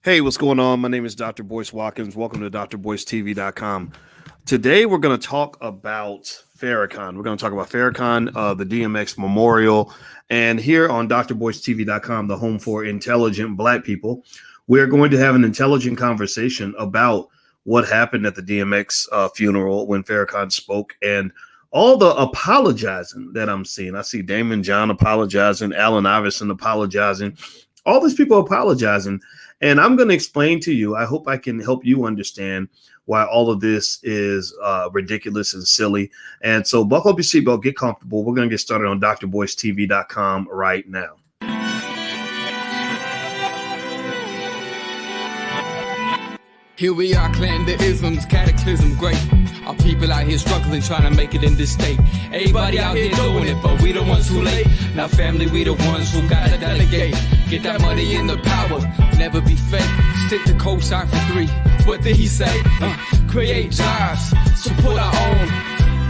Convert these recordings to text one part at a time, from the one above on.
Hey, what's going on? My name is Dr. Boyce Watkins. Welcome to drboycetv.com. Today, we're going to talk about Farrakhan. We're going to talk about Farrakhan, the DMX memorial. And here on drboycetv.com, the home for intelligent Black people, we're going to have an intelligent conversation about what happened at the DMX funeral when Farrakhan spoke and all the apologizing that I'm seeing. I see Daymond John apologizing, Allen Iverson apologizing, all these people apologizing. And I'm going to explain to you, I hope I can help you understand why all of this is ridiculous and silly. And so buckle up your seatbelt, get comfortable. We're going to get started on drboycetv.com right now. Here we are, clan the isms, cataclysm, great. Our people out here struggling, trying to make it in this state. Everybody out here doing it, but we the ones too late. Now family, we the ones who gotta delegate. Get that money in the power, never be fake. Stick to co-sign for 3. What did he say? Create jobs, support our own.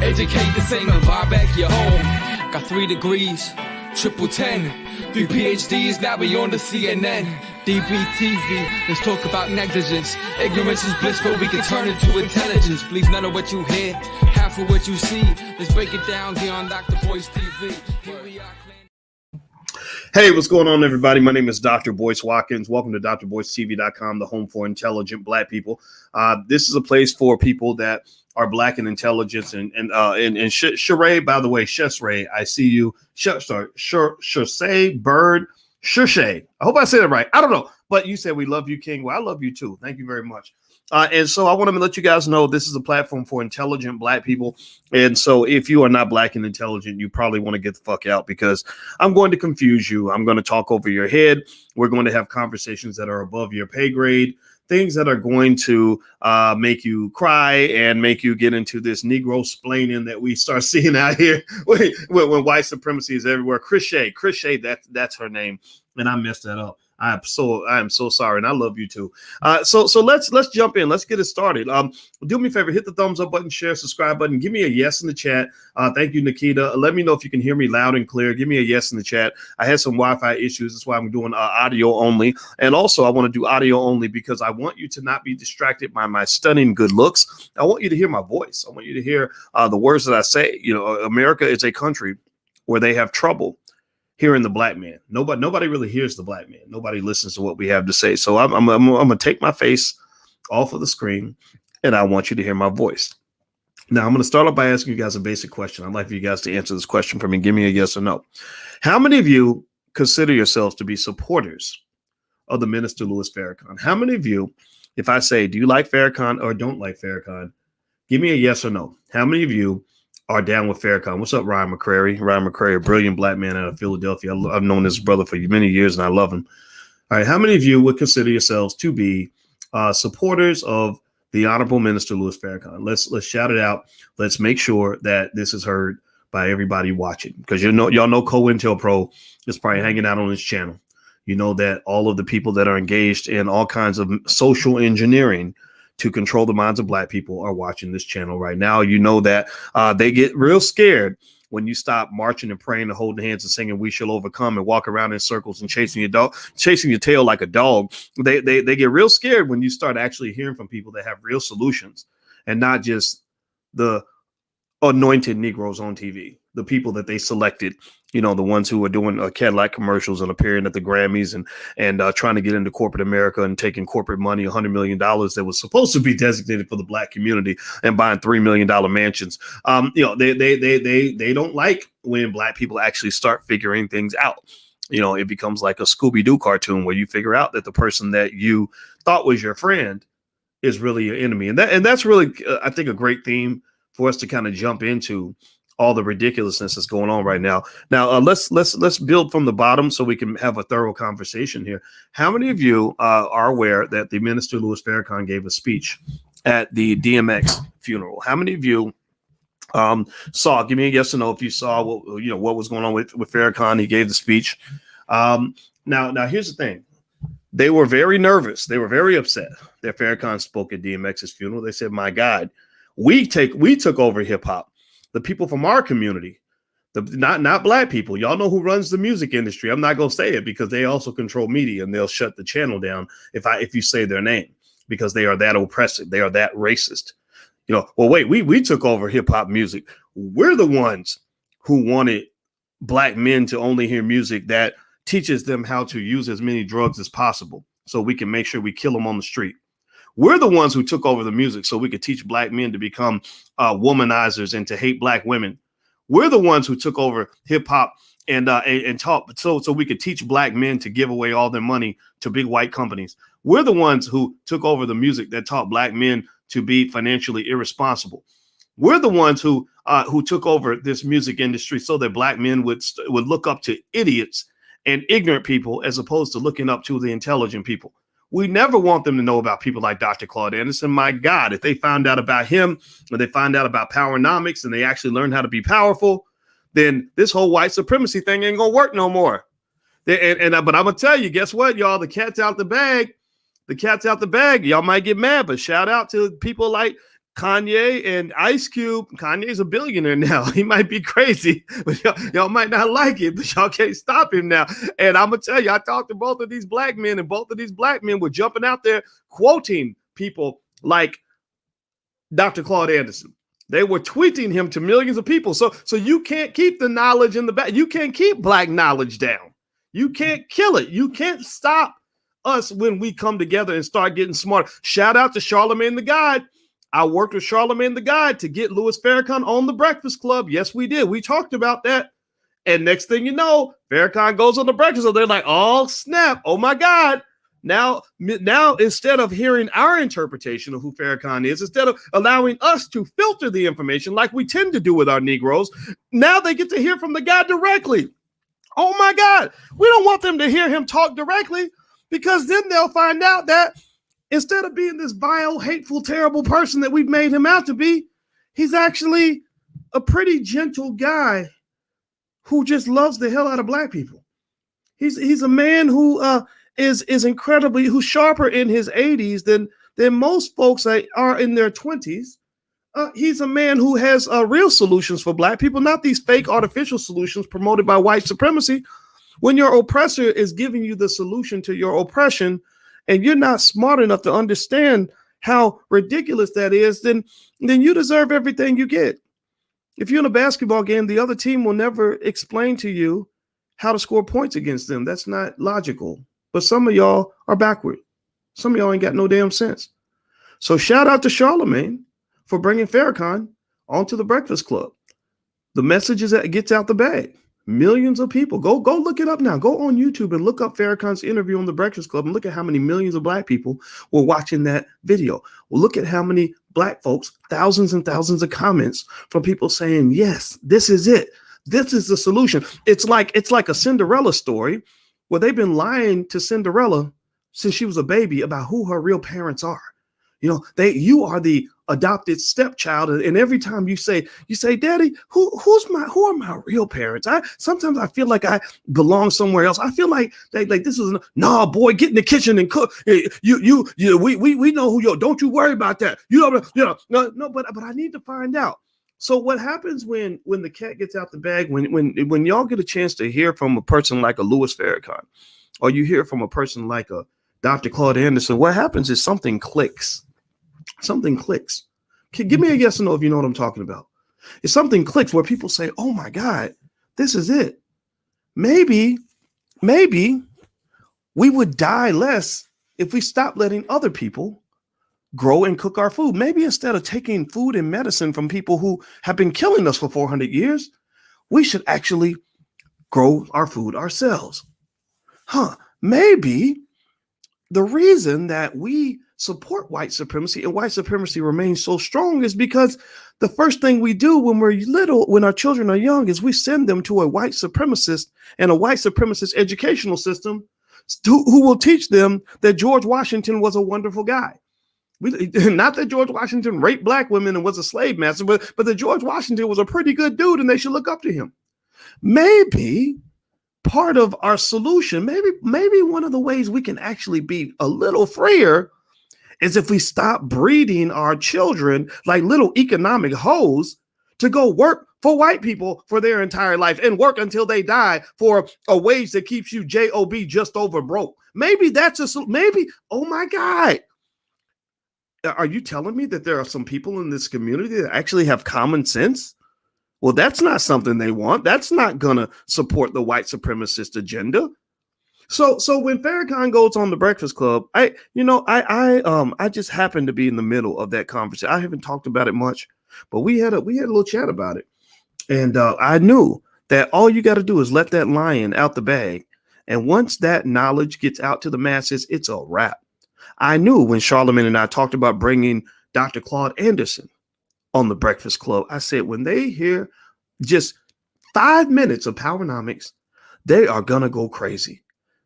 Educate the same and buy back your home. Got 3 degrees, triple 10. 3 PhDs, now we on the CNN. DBTV, let's talk about negligence. Ignorance is bliss, but we can turn it to intelligence. Believe none of what you hear, half of what you see. Let's break it down here on Dr. Boyce TV. Here we are. Hey, what's going on, everybody? My name is Dr. Boyce Watkins. Welcome to drboycetv.com, the home for intelligent Black people. This is a place for people that are Black and intelligent. And Sheree, by the way, Shesray, I see you. Shesay Bird. Shushay. I hope I said it right. I don't know, but you said we love you, King. Well, I love you too. Thank you very much. And so I want to let you guys know this is a platform for intelligent Black people. And so if you are not Black and intelligent, you probably want to get the fuck out because I'm going to confuse you. I'm going to talk over your head. We're going to have conversations that are above your pay grade, things that are going to make you cry and make you get into this Negro splaining that we start seeing out here when white supremacy is everywhere. Chris Shea, that's her name, and I messed that up. I am so sorry, and I love you too. So let's jump in. Let's get it started. Do me a favor, hit the thumbs up button, share, subscribe button. Give me a yes in the chat. Thank you, Nikita. Let me know if you can hear me loud and clear. Give me a yes in the chat. I had some Wi-Fi issues. That's why I'm doing audio only. And also, I want to do audio only because I want you to not be distracted by my stunning good looks. I want you to hear my voice. I want you to hear the words that I say. You know, America is a country where they have trouble hearing the Black man. Nobody really hears the Black man. Nobody listens to what we have to say. So I'm gonna take my face off of the screen, and I want you to hear my voice. Now I'm gonna start off by asking you guys a basic question. I'd like for you guys to answer this question for me. Give me a yes or no. How many of you consider yourselves to be supporters of the minister Louis Farrakhan? How many of you, if I say, do you like Farrakhan or don't like Farrakhan? Give me a yes or no. How many of you are down with Farrakhan? What's up, Ryan McCrary? Ryan McCrary, a brilliant Black man out of Philadelphia. I've known this brother for many years, and I love him. All right, how many of you would consider yourselves to be supporters of the Honorable Minister Louis Farrakhan? Let's shout it out. Let's make sure that this is heard by everybody watching, because y'all know COINTELPRO is probably hanging out on this channel. You know that all of the people that are engaged in all kinds of social engineering to control the minds of Black people are watching this channel right now. You know that they get real scared when you stop marching and praying and holding hands and singing "We Shall Overcome" and walk around in circles and chasing your tail like a dog. They get real scared when you start actually hearing from people that have real solutions and not just the anointed Negroes on TV, the people that they selected, you know, the ones who are doing Cadillac commercials and appearing at the Grammys and trying to get into corporate America and taking corporate money, $100 million that was supposed to be designated for the Black community, and buying $3 million mansions. You know, they don't like when Black people actually start figuring things out. You know, it becomes like a Scooby-Doo cartoon where you figure out that the person that you thought was your friend is really your enemy. And that's really, I think, a great theme for us to kind of jump into all the ridiculousness that's going on right now. Now, let's build from the bottom so we can have a thorough conversation here. How many of you are aware that the minister Louis Farrakhan gave a speech at the DMX funeral? How many of you saw? Give me a yes or no if you saw what was going on with Farrakhan. He gave the speech. Now here's the thing. They were very nervous. They were very upset that Farrakhan spoke at DMX's funeral. They said, "My God, we took over hip hop. The people from our community, Not black people. Y'all know who runs the music industry. I'm not gonna say it because they also control media, and they'll shut the channel down if you say their name, because they are that oppressive. They are that racist. Well, wait, we took over hip hop music. We're the ones who wanted black men to only hear music that teaches them how to use as many drugs as possible, so we can make sure we kill them on the street. We're the ones who took over the music so we could teach black men to become womanizers and to hate black women. We're the ones who took over hip hop and taught so we could teach black men to give away all their money to big white companies. We're the ones who took over the music that taught black men to be financially irresponsible. We're the ones who took over this music industry so that black men would look up to idiots and ignorant people as opposed to looking up to the intelligent people. We never want them to know about people like Dr. Claude Anderson. My God, if they found out about him, or they find out about powernomics and they actually learn how to be powerful, then this whole white supremacy thing ain't gonna work no more. But I'm gonna tell you, guess what, y'all? The cat's out the bag. The cat's out the bag. Y'all might get mad, but shout out to people like Kanye and Ice Cube. Kanye's a billionaire now. He might be crazy, but y'all might not like it, but y'all can't stop him now. And I'm gonna tell you, I talked to both of these black men, and both of these black men were jumping out there quoting people like Dr. Claude Anderson. They were tweeting him to millions of people. So you can't keep the knowledge in the back. You can't keep black knowledge down. You can't kill it. You can't stop us when we come together and start getting smart. Shout out to Charlamagne the God. I worked with Charlamagne the God to get Louis Farrakhan on the Breakfast Club. Yes, we did. We talked about that. And next thing you know, Farrakhan goes on the Breakfast Club. They're like, oh, snap. Oh, my God. Now, instead of hearing our interpretation of who Farrakhan is, instead of allowing us to filter the information like we tend to do with our Negroes, now they get to hear from the guy directly. Oh, my God. We don't want them to hear him talk directly, because then they'll find out that instead of being this vile, hateful, terrible person that we've made him out to be, he's actually a pretty gentle guy who just loves the hell out of black people. He's a man who is incredibly, who's sharper in his 80s than most folks are in their 20s. He's a man who has real solutions for black people, not these fake artificial solutions promoted by white supremacy. When your oppressor is giving you the solution to your oppression and you're not smart enough to understand how ridiculous that is, then you deserve everything you get. If you're in a basketball game, the other team will never explain to you how to score points against them. That's not logical. But some of y'all are backward. Some of y'all ain't got no damn sense. So shout out to Charlamagne for bringing Farrakhan onto the Breakfast Club. The message is that it gets out the bag. Millions of people. Go look it up now. Go on YouTube and look up Farrakhan's interview on the Breakfast Club and look at how many millions of black people were watching that video. Well, look at how many black folks, thousands and thousands of comments from people saying, yes, this is it. This is the solution. It's like a Cinderella story where they've been lying to Cinderella since she was a baby about who her real parents are. You are the adopted stepchild, and every time you say, Daddy, who are my real parents? Sometimes I feel like I belong somewhere else. I feel like this is nah, boy, get in the kitchen and cook. We know who you are. Don't you worry about that. No, but I need to find out. So what happens when the cat gets out the bag, when y'all get a chance to hear from a person like a Louis Farrakhan, or you hear from a person like a Dr. Claude Anderson, what happens is something clicks. Something clicks. Give me a yes or no if you know what I'm talking about. If something clicks where people say, oh my God, this is it. Maybe we would die less if we stopped letting other people grow and cook our food. Maybe instead of taking food and medicine from people who have been killing us for 400 years, we should actually grow our food ourselves. Maybe the reason that we support white supremacy and white supremacy remains so strong is because the first thing we do when we're little, when our children are young, is we send them to a white supremacist and a white supremacist educational system who will teach them that George Washington was a wonderful guy. Not that George Washington raped black women and was a slave master, but that George Washington was a pretty good dude and they should look up to him. Maybe part of our solution, maybe one of the ways we can actually be a little freer is if we stop breeding our children like little economic hoes to go work for white people for their entire life and work until they die for a wage that keeps you J-O-B just over broke. Maybe that's maybe, oh my God. Are you telling me that there are some people in this community that actually have common sense? Well, that's not something they want. That's not going to support the white supremacist agenda. So when Farrakhan goes on the Breakfast Club, I just happened to be in the middle of that conversation. I haven't talked about it much, but we had a little chat about it. And I knew that all you got to do is let that lion out the bag. And once that knowledge gets out to the masses, it's a wrap. I knew when Charlamagne and I talked about bringing Dr. Claude Anderson on the Breakfast Club, I said, when they hear just 5 minutes of Powernomics, they are going to go crazy.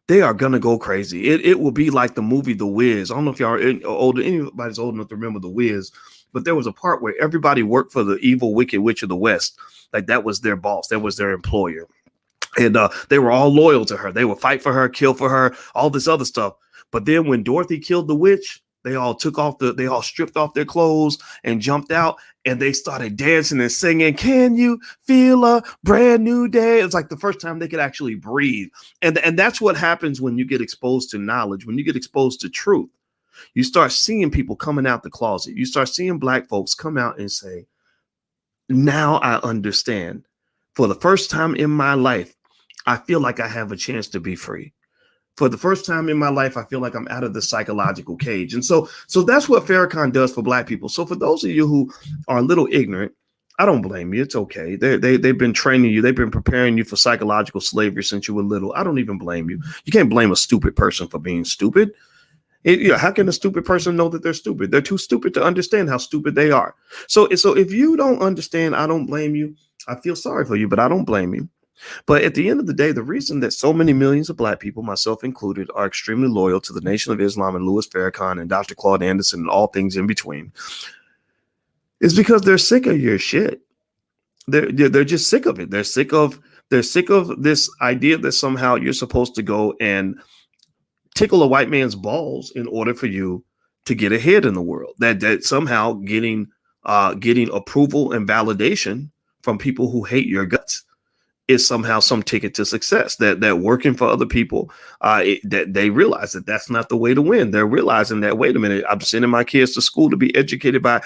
They are going to go crazy. It will be like the movie The Wiz. I don't know if y'all are older, anybody's old enough to remember The Wiz, but there was a part where everybody worked for the evil, wicked witch of the West. Like that was their boss. That was their employer. And they were all loyal to her. They would fight for her, kill for her, all this other stuff. But then when Dorothy killed the witch, they all stripped off their clothes and jumped out, and they started dancing and singing, "Can you feel a brand new day?" It's like the first time they could actually breathe. And that's what happens when you get exposed to knowledge, when you get exposed to truth. You start seeing people coming out the closet. You start seeing Black folks come out and say, now I understand. For the first time in my life, I feel like I have a chance to be free. For the first time in my life, I feel like I'm out of the psychological cage. And so that's what Farrakhan does for Black people. So for those of you who are a little ignorant, I don't blame you. It's okay. They've been training you. They've been preparing you for psychological slavery since you were little. I don't even blame you. You can't blame a stupid person for being stupid. How can a stupid person know that they're stupid? They're too stupid to understand how stupid they are. So if you don't understand, I don't blame you. I feel sorry for you, but I don't blame you. But at the end of the day, the reason that so many millions of Black people, myself included, are extremely loyal to the Nation of Islam and Louis Farrakhan and Dr. Claude Anderson and all things in between is because they're sick of your shit. They're just sick of it. They're sick of this idea that somehow you're supposed to go and tickle a white man's balls in order for you to get ahead in the world. That somehow getting approval and validation from people who hate your guts is somehow some ticket to success. That working for other people, that they realize that that's not the way to win. They're realizing that, wait a minute, I'm sending my kids to school to be educated by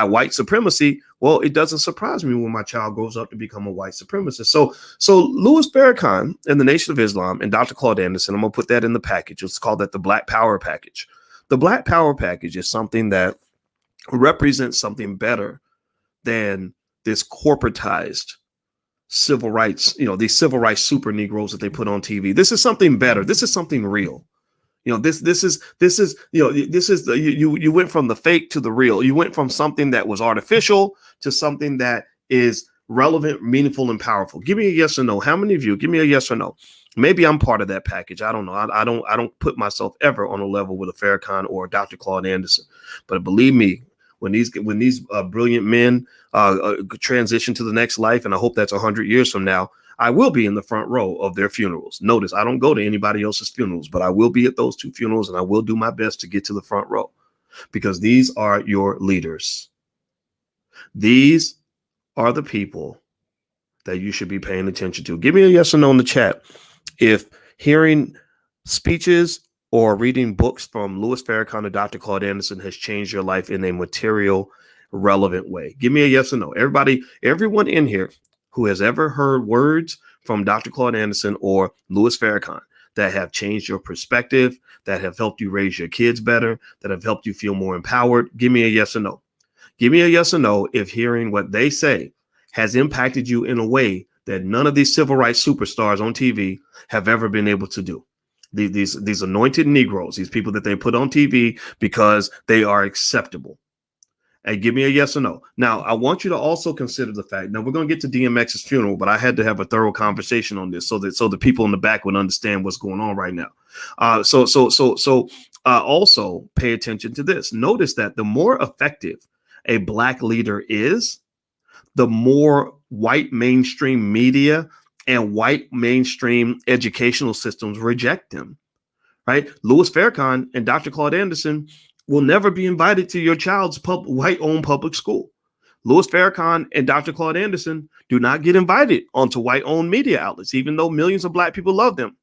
white supremacy. Well, it doesn't surprise me when my child grows up to become a white supremacist. So Louis Farrakhan and the Nation of Islam and Dr. Claude Anderson, I'm going to put that in the package. Let's call that the Black Power package. The Black Power package is something that represents something better than this corporatized civil rights, these civil rights super Negroes that they put on TV. This is something better. This is something real. This is you went from the fake to the real. You went from something that was artificial to something that is relevant, meaningful, and powerful. Give me a yes or no. How many of you? Give me a yes or no. Maybe I'm part of that package. I don't know. I don't put myself ever on a level with a Farrakhan or a Dr. Claude Anderson. But believe me, when these brilliant men transition to the next life, and I hope that's 100 years from now, I will be in the front row of their funerals. Notice I don't go to anybody else's funerals, but I will be at those two funerals, and I will do my best to get to the front row because these are your leaders. These are the people that you should be paying attention to. Give me a yes or no in the chat if hearing speeches or reading books from Louis Farrakhan or Dr. Claude Anderson has changed your life in a material, relevant way. Give me a yes or no. Everyone in here who has ever heard words from Dr. Claude Anderson or Louis Farrakhan that have changed your perspective, that have helped you raise your kids better, that have helped you feel more empowered, give me a yes or no. Give me a yes or no if hearing what they say has impacted you in a way that none of these civil rights superstars on TV have ever been able to do. These anointed Negroes, these people that they put on TV because they are acceptable. Hey, give me a yes or no. Now, I want you to also consider the fact, now we're going to get to DMX's funeral, but I had to have a thorough conversation on this so the people in the back would understand what's going on right now. Also pay attention to this. Notice that the more effective a Black leader is, the more white mainstream media and white mainstream educational systems reject them, right? Louis Farrakhan and Dr. Claude Anderson will never be invited to your child's white-owned public school. Louis Farrakhan and Dr. Claude Anderson do not get invited onto white-owned media outlets, even though millions of black people love them.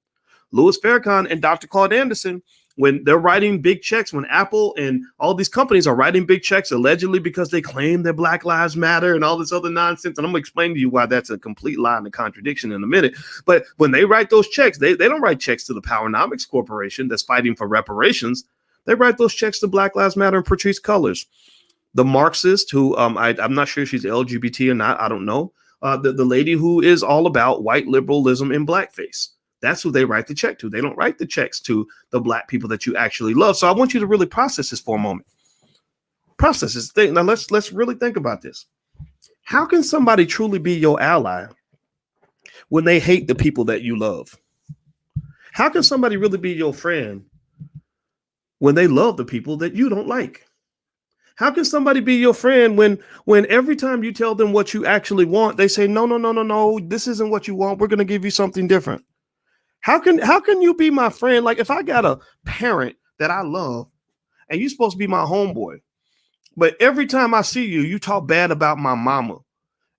Louis Farrakhan and Dr. Claude Anderson, when they're writing big checks, when Apple and all these companies are writing big checks allegedly because they claim that Black Lives Matter and all this other nonsense, and I'm going to explain to you why that's a complete lie and a contradiction in a minute. But when they write those checks, they don't write checks to the Powernomics Corporation that's fighting for reparations. They write those checks to Black Lives Matter and Patrisse Cullors. The Marxist who I'm not sure if she's LGBT or not. I don't know. The lady who is all about white liberalism in blackface. That's who they write the check to. They don't write the checks to the black people that you actually love. So I want you to really process this for a moment. Process this thing. Now let's really think about this. How can somebody truly be your ally when they hate the people that you love? How can somebody really be your friend when they love the people that you don't like? How can somebody be your friend when every time you tell them what you actually want, they say, no, this isn't what you want. We're going to give you something different. How can you be my friend? Like if I got a parent that I love and you're supposed to be my homeboy, but every time I see you, you talk bad about my mama.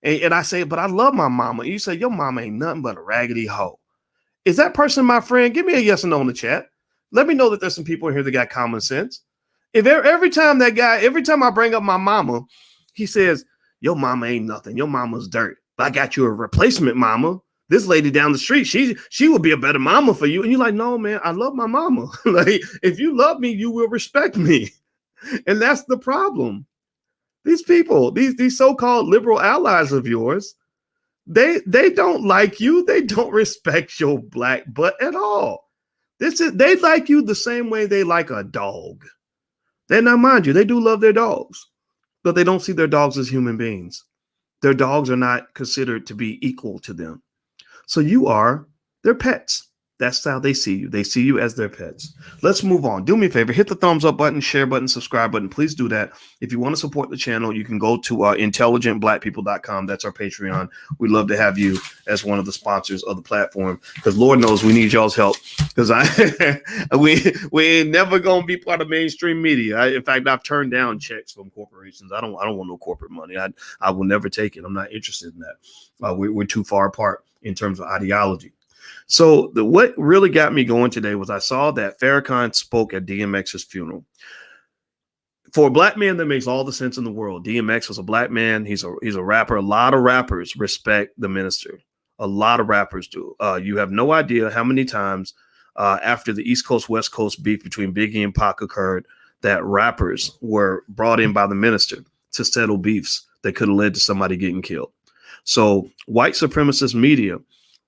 And I say, but I love my mama. And you say, your mama ain't nothing but a raggedy hoe. Is that person my friend? Give me a yes or no in the chat. Let me know that there's some people in here that got common sense. If every time I bring up my mama, he says, your mama ain't nothing. Your mama's dirt. But I got you a replacement mama. This lady down the street, she would be a better mama for you. And you're like, no, man, I love my mama. Like, if you love me, you will respect me. And that's the problem. These people, these so-called liberal allies of yours, they don't like you. They don't respect your black butt at all. They like you the same way they like a dog. Now, mind you, they do love their dogs, but they don't see their dogs as human beings. Their dogs are not considered to be equal to them. So you are their pets. That's how they see you. They see you as their pets. Let's move on. Do me a favor. Hit the thumbs up button, share button, subscribe button. Please do that. If you want to support the channel, you can go to intelligentblackpeople.com. That's our Patreon. We'd love to have you as one of the sponsors of the platform because Lord knows we need y'all's help because we ain't never going to be part of mainstream media. In fact, I've turned down checks from corporations. I don't want no corporate money. I will never take it. I'm not interested in that. We're too far apart in terms of ideology. So what really got me going today was I saw that Farrakhan spoke at DMX's funeral. For a black man, that makes all the sense in the world. DMX was a black man. He's a rapper. A lot of rappers respect the minister. A lot of rappers do. You have no idea how many times after the East Coast, West Coast beef between Biggie and Pac occurred that rappers were brought in by the minister to settle beefs that could have led to somebody getting killed. So white supremacist media,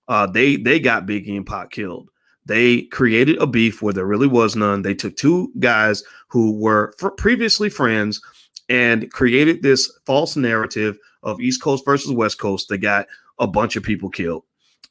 they got Biggie and Pac killed. They created a beef where there really was none. They took two guys who were previously friends and created this false narrative of East Coast versus West Coast that got a bunch of people killed.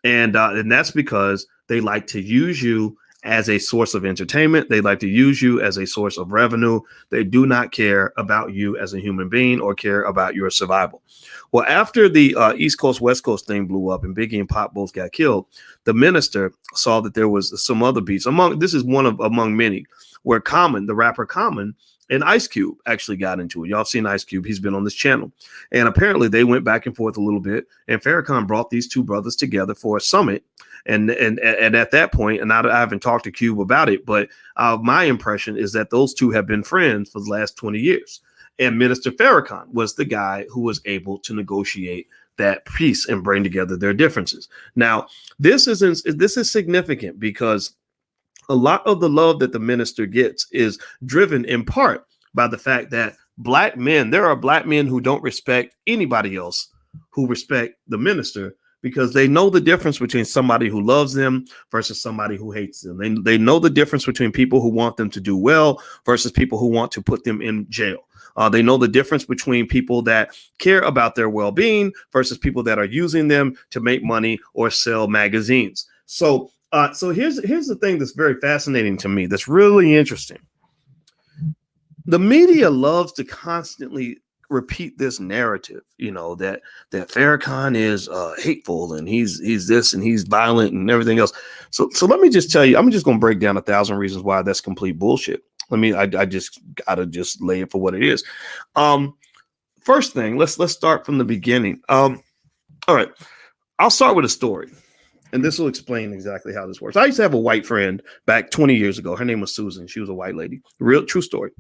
And that's because they like to use you as a source of entertainment. They like to use you as a source of revenue. They do not care about you as a human being or care about your survival. Well, after the East Coast, West Coast thing blew up and Biggie and Pac both got killed, the minister saw that there was some other beefs. This is one among many where the rapper Common, and Ice Cube actually got into it. Y'all have seen Ice Cube. He's been on this channel. And apparently they went back and forth a little bit. And Farrakhan brought these two brothers together for a summit. And at that point, and I haven't talked to Cube about it, but my impression is that those two have been friends for the last 20 years. And Minister Farrakhan was the guy who was able to negotiate that peace and bring together their differences. Now, this is significant because a lot of the love that the minister gets is driven in part by the fact that there are black men who don't respect anybody else who respect the minister because they know the difference between somebody who loves them versus somebody who hates them. They know the difference between people who want them to do well versus people who want to put them in jail. They know the difference between people that care about their well-being versus people that are using them to make money or sell magazines. So here's the thing that's very fascinating to me. That's really interesting. The media loves to constantly repeat this narrative, that Farrakhan is hateful and he's this and he's violent and everything else. So let me just tell you, I'm just going to break down 1,000 reasons why that's complete bullshit. I just gotta lay it for what it is. first thing, let's start from the beginning. All right, I'll start with a story. And this will explain exactly how this works. I used to have a white friend back 20 years ago. Her name was Susan. She was a white lady. Real true story.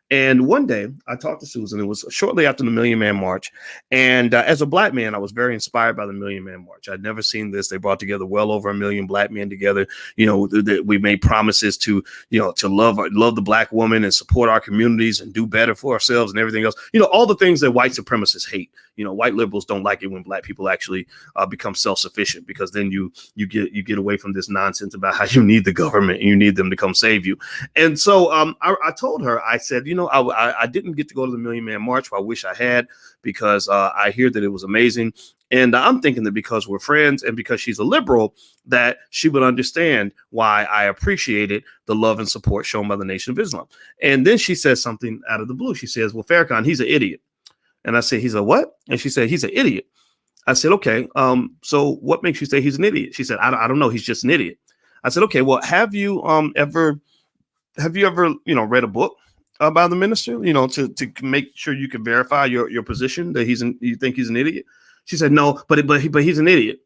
And one day I talked to Susan. It was shortly after the Million Man March. And as a black man, I was very inspired by the Million Man March. I'd never seen this. They brought together well over 1 million black men together. You know, we made promises to, you know, to love the black woman and support our communities and do better for ourselves and everything else. You know, all the things that white supremacists hate. You know, white liberals don't like it when black people actually become self-sufficient, because then you get away from this nonsense about how you need the government and you need them to come save you. And so I told her, I said, you know, I didn't get to go to the Million Man March. I wish I had, because I hear that it was amazing. And I'm thinking that because we're friends and because she's a liberal, that she would understand why I appreciated the love and support shown by the Nation of Islam. And then she says something out of the blue. She says, well, Farrakhan, he's an idiot. And I said, he's a what? And she said, he's an idiot. I said, okay, so what makes you say he's an idiot? She said, I don't know. He's just an idiot. I said, okay, well, have you ever, you know, read a book about the minister, you know, to make sure you can verify your position that you think he's an idiot? She said, no, but he's an idiot.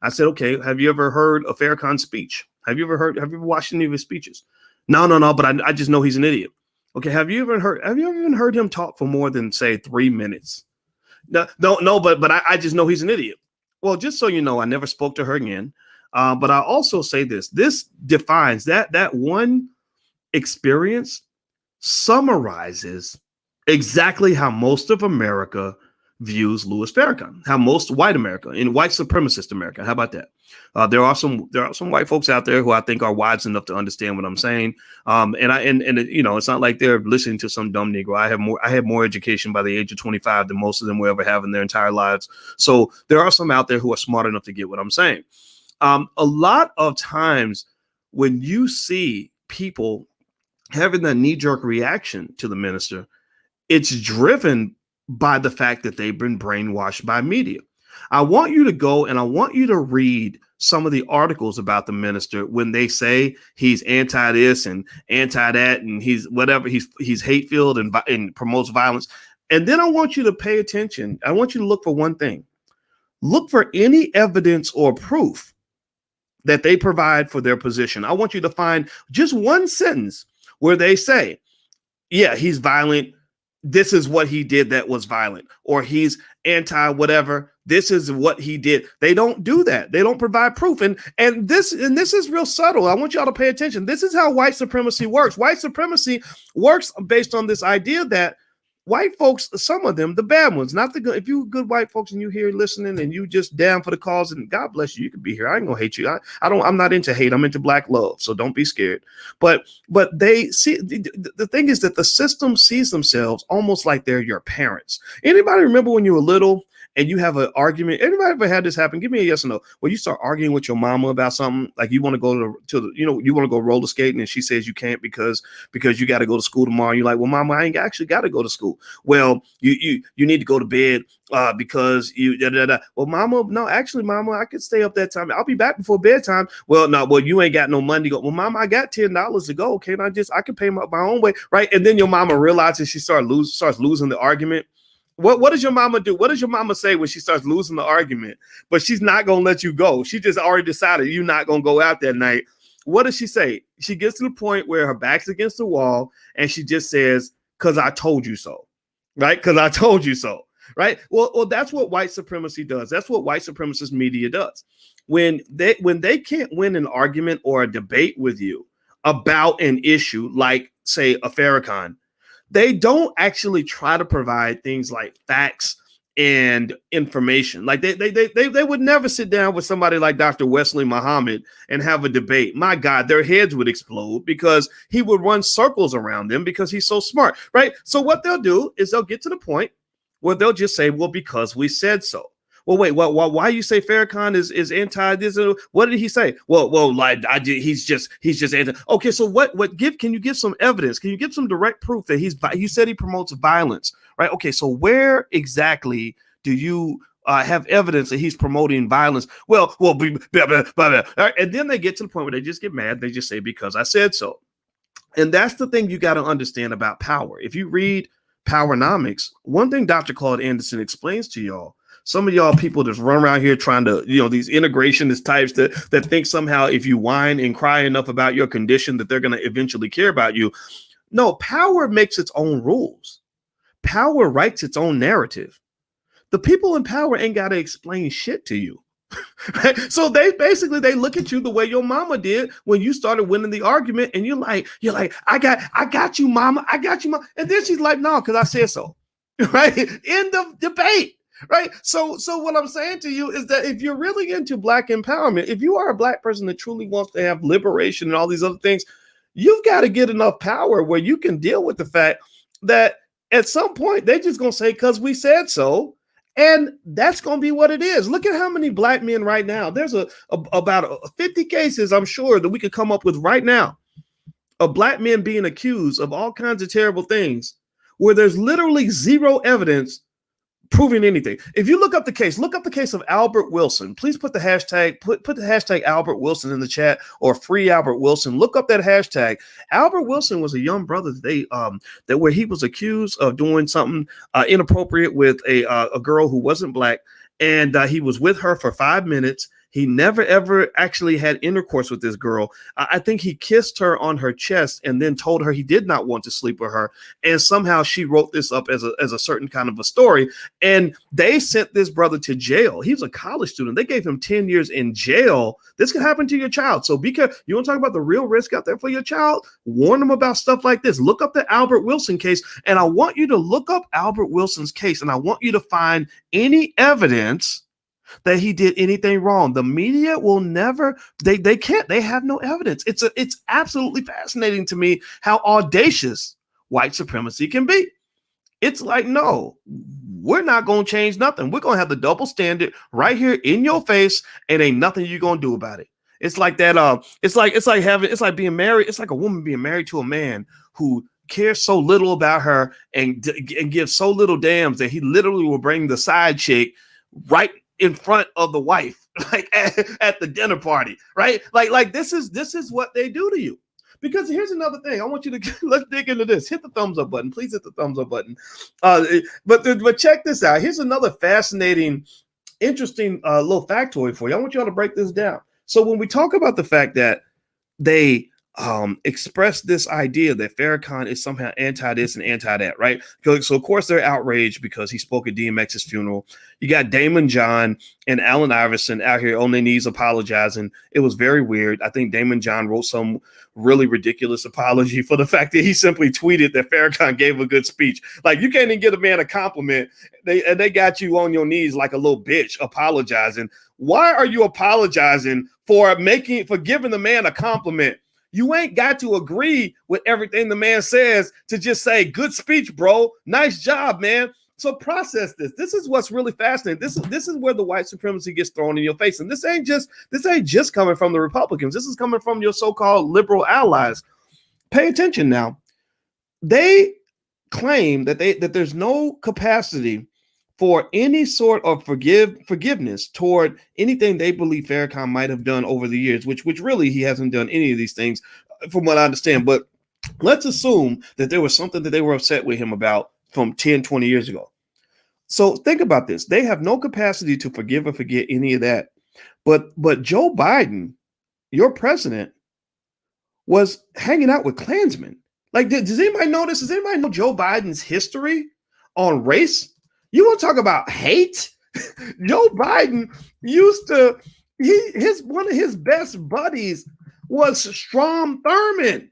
I said, okay, have you ever heard a Farrakhan speech? Have you ever watched any of his speeches? No, but I just know he's an idiot. Okay, have you even heard him talk for more than, say, 3 minutes? No, but I just know he's an idiot. Well, just so you know, I never spoke to her again. But I also say this defines that one experience summarizes exactly how most of America views Louis Farrakhan, how most white America and white supremacist America. How about that? There are some white folks out there who I think are wise enough to understand what I'm saying. And you know, it's not like they're listening to some dumb Negro. I had more education by the age of 25 than most of them will ever have in their entire lives. So there are some out there who are smart enough to get what I'm saying. A lot of times when you see people having that knee-jerk reaction to the minister, it's driven by the fact that they've been brainwashed by media. I want you to go and I want you to read some of the articles about the minister when they say he's anti this and anti that, and he's whatever, he's hate-filled and promotes violence. And then I want you to pay attention. I want you to look for one thing. Look for any evidence or proof that they provide for their position. I want you to find just one sentence where they say, yeah, he's violent. This is what he did that was violent, or he's anti whatever. This is what he did. They don't do that. They don't provide proof. And this is real subtle. I want y'all to pay attention. This is how white supremacy works. White supremacy works based on this idea that white folks, some of them, the bad ones, not the good. If you good white folks and you here listening and you just down for the cause, and God bless you, you can be here. I ain't gonna hate you. I'm not into hate. I'm into black love. So don't be scared. But they see, the thing is that the system sees themselves almost like they're your parents. Anybody remember when you were little and you have an argument? Anybody ever had this happen? Give me a yes or no. When you start arguing with your mama about something, like you want to go to the, you want to go roller skating, and she says you can't because you got to go to school tomorrow. And you're like, well, mama, I ain't actually got to go to school. Well, you need to go to bed because you Well, mama, no, actually, mama, I could stay up that time. I'll be back before bedtime. Well, no, well, you ain't got no money to go. Well, mama, I got $10 to go. Okay, I can pay my own way, right? And then your mama realizes she starts losing the argument. What does your mama do? What does your mama say when she starts losing the argument? But she's not gonna let you go. She just already decided you're not gonna go out that night. What does she say? She gets to the point where her back's against the wall and she just says, "'Cause I told you so." Right? Because I told you so. Right? Well, that's what white supremacy does. That's what white supremacist media does. When they can't win an argument or a debate with you about an issue, like say a Farrakhan, they don't actually try to provide things like facts and information. Like they would never sit down with somebody like Dr. Wesley Muhammad and have a debate. My God, their heads would explode because he would run circles around them because he's so smart, right? So what they'll do is they'll get to the point where they'll just say, well, because we said so. Well, wait, why you say Farrakhan is anti this? What did he say? Well, like he's just anti. Okay, so can you give some evidence? Can you give some direct proof that you said he promotes violence, right? Okay, so where exactly do you have evidence that he's promoting violence? Well, blah, blah, blah. Right? And then they get to the point where they just get mad. They just say, because I said so. And that's the thing you got to understand about power. If you read Powernomics, one thing Dr. Claude Anderson explains to y'all, some of y'all people that run around here trying to, these integrationist types that think somehow if you whine and cry enough about your condition that they're going to eventually care about you. No, power makes its own rules. Power writes its own narrative. The people in power ain't got to explain shit to you. Right? So they look at you the way your mama did when you started winning the argument, and you're like, I got you, mama, I got you, mama. And then she's like, no, because I said so. Right? End of debate. Right. So what I'm saying to you is that if you're really into Black empowerment, if you are a Black person that truly wants to have liberation and all these other things, you've got to get enough power where you can deal with the fact that at some point they're just going to say, because we said so. And that's going to be what it is. Look at how many Black men right now. There's about 50 cases, I'm sure, that we could come up with right now of Black men being accused of all kinds of terrible things where there's literally zero evidence proving anything. If you look up the case of Albert Wilson. Please put the hashtag, put the hashtag Albert Wilson in the chat, or free Albert Wilson. Look up that hashtag. Albert Wilson was a young brother that where he was accused of doing something inappropriate with a girl who wasn't Black, and he was with her for 5 minutes. He never, ever actually had intercourse with this girl. I think he kissed her on her chest and then told her he did not want to sleep with her. And somehow she wrote this up as a certain kind of a story. And they sent this brother to jail. He was a college student. They gave him 10 years in jail. This could happen to your child. So be careful. You want to talk about the real risk out there for your child? Warn them about stuff like this. Look up the Albert Wilson case. And I want you to look up Albert Wilson's case. And I want you to find any evidence that he did anything wrong. The media will never, they can't, they have no evidence. It's absolutely fascinating to me how audacious white supremacy can be. It's like, no, we're not going to change nothing. We're going to have the double standard right here in your face, and ain't nothing you're going to do about it. It's like that. It's like being married. It's like a woman being married to a man who cares so little about her and gives so little damns that he literally will bring the side chick right in front of the wife, like at the dinner party, right? Like this is what they do to you. Because here's another thing. I want you to let's dig into this. Hit the thumbs up button. Please hit the thumbs up button. But check this out. Here's another fascinating, interesting little factoid for you. I want you all to break this down. So when we talk about the fact that they express this idea that Farrakhan is somehow anti this and anti that, right? So of course they're outraged because he spoke at DMX's funeral. You got Daymond John and Allen Iverson out here on their knees apologizing. It was very weird. I think Daymond John wrote some really ridiculous apology for the fact that he simply tweeted that Farrakhan gave a good speech. Like, you can't even get a man a compliment. They got you on your knees like a little bitch apologizing. Why are you apologizing for giving the man a compliment? You ain't got to agree with everything the man says to just say, good speech, bro. Nice job, man. So process this. This is what's really fascinating. This is where the white supremacy gets thrown in your face. And this ain't just coming from the Republicans. This is coming from your so-called liberal allies. Pay attention now. They claim that there's no capacity for any sort of forgiveness toward anything they believe Farrakhan might have done over the years, which really he hasn't done any of these things from what I understand. But let's assume that there was something that they were upset with him about from 10, 20 years ago. So think about this. They have no capacity to forgive or forget any of that. But Joe Biden, your president, was hanging out with Klansmen. Like, does anybody know this? Does anybody know Joe Biden's history on race? You want to talk about hate? Joe Biden used to, one of his best buddies was Strom Thurmond.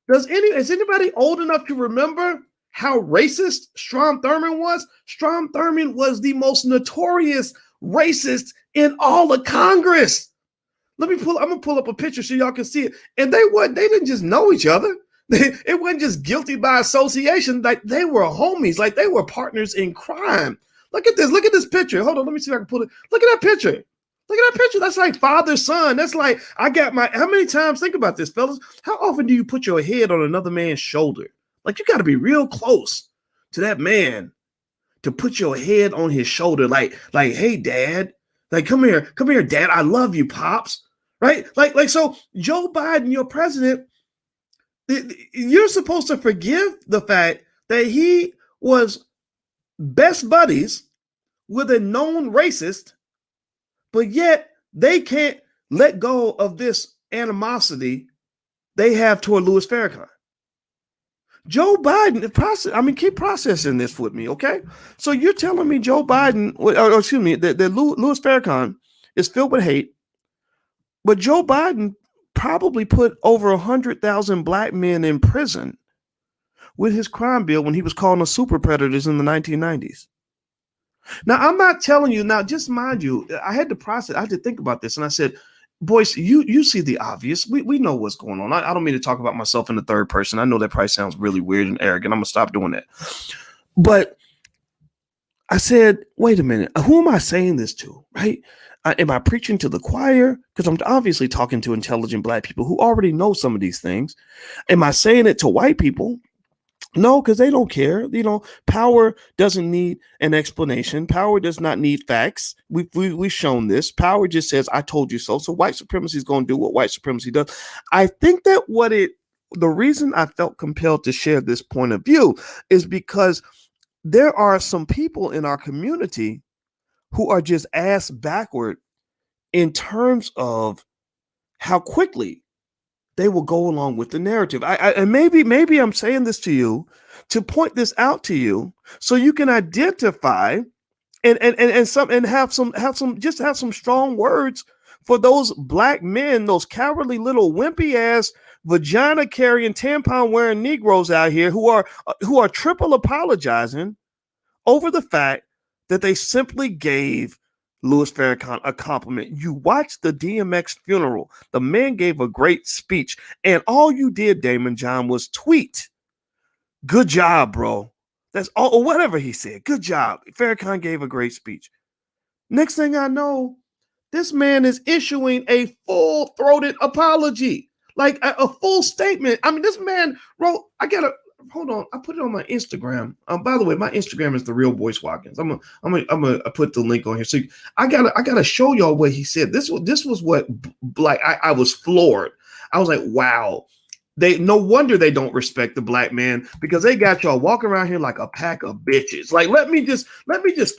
Is anybody old enough to remember how racist Strom Thurmond was? Strom Thurmond was the most notorious racist in all of Congress. I'm gonna pull up a picture so y'all can see it. And they didn't just know each other. It wasn't just guilty by association. Like, they were homies. Like, they were partners in crime. Look at this. Look at this picture. Hold on. Let me see if I can pull it. Look at that picture. Look at that picture. That's like father, son. That's like, how many times, think about this, fellas. How often do you put your head on another man's shoulder? Like, you got to be real close to that man to put your head on his shoulder. Like, hey, dad. Like, come here, dad. I love you, pops. Right? Like, so Joe Biden, your president, you're supposed to forgive the fact that he was best buddies with a known racist, but yet they can't let go of this animosity they have toward Louis Farrakhan. Joe Biden, keep processing this with me, okay? So you're telling me Joe Biden, that Louis Farrakhan is filled with hate, but Joe Biden probably put over 100,000 black men in prison with his crime bill when he was calling us super predators in the 1990s. Now, I'm not telling you, now just mind you, I had to think about this, and I said, Boyce, you see the obvious. We know what's going on. I don't mean to talk about myself in the third person. I know that probably sounds really weird and arrogant. I'm going to stop doing that. But I said, wait a minute. Who am I saying this to, right? Am I preaching to the choir? Because I'm obviously talking to intelligent black people who already know some of these things. Am I saying it to white people? No, because they don't care. Power doesn't need an explanation. Power does not need facts. We've shown this. Power just says, I told you so. So white supremacy is going to do what white supremacy does. I think that the reason I felt compelled to share this point of view is because there are some people in our community who are just ass backward in terms of how quickly they will go along with the narrative. And maybe I'm saying this to you to point this out to you so you can identify and have some strong words for those black men, those cowardly little wimpy ass vagina carrying, tampon wearing Negroes out here who are triple apologizing over the fact that they simply gave Louis Farrakhan a compliment. You watched the DMX funeral. The man gave a great speech, and all you did, Daymond John, was tweet, "Good job, bro." That's all, or whatever he said. Good job. Farrakhan gave a great speech. Next thing I know, this man is issuing a full-throated apology, like a full statement. This man wrote, hold on. I put it on my Instagram. By the way, my Instagram is The Real Boyce Watkins. I'm gonna put the link on here. So I gotta show y'all what he said. This was what, like, I was floored. I was like, wow. No wonder they don't respect the black man, because they got y'all walking around here like a pack of bitches. Like, let me just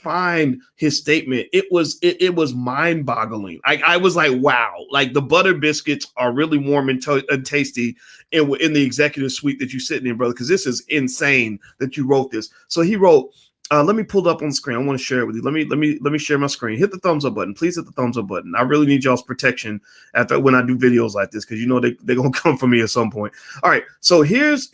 find his statement. It was mind boggling. I was like, wow, like the butter biscuits are really warm and tasty in the executive suite that you're sitting in, brother. Because this is insane that you wrote this. So he wrote, let me pull it up on the screen. I want to share it with you. Let me share my screen. Hit the thumbs up button. Please hit the thumbs up button. I really need y'all's protection when I do videos like this, because they're gonna come for me at some point. All right. So here's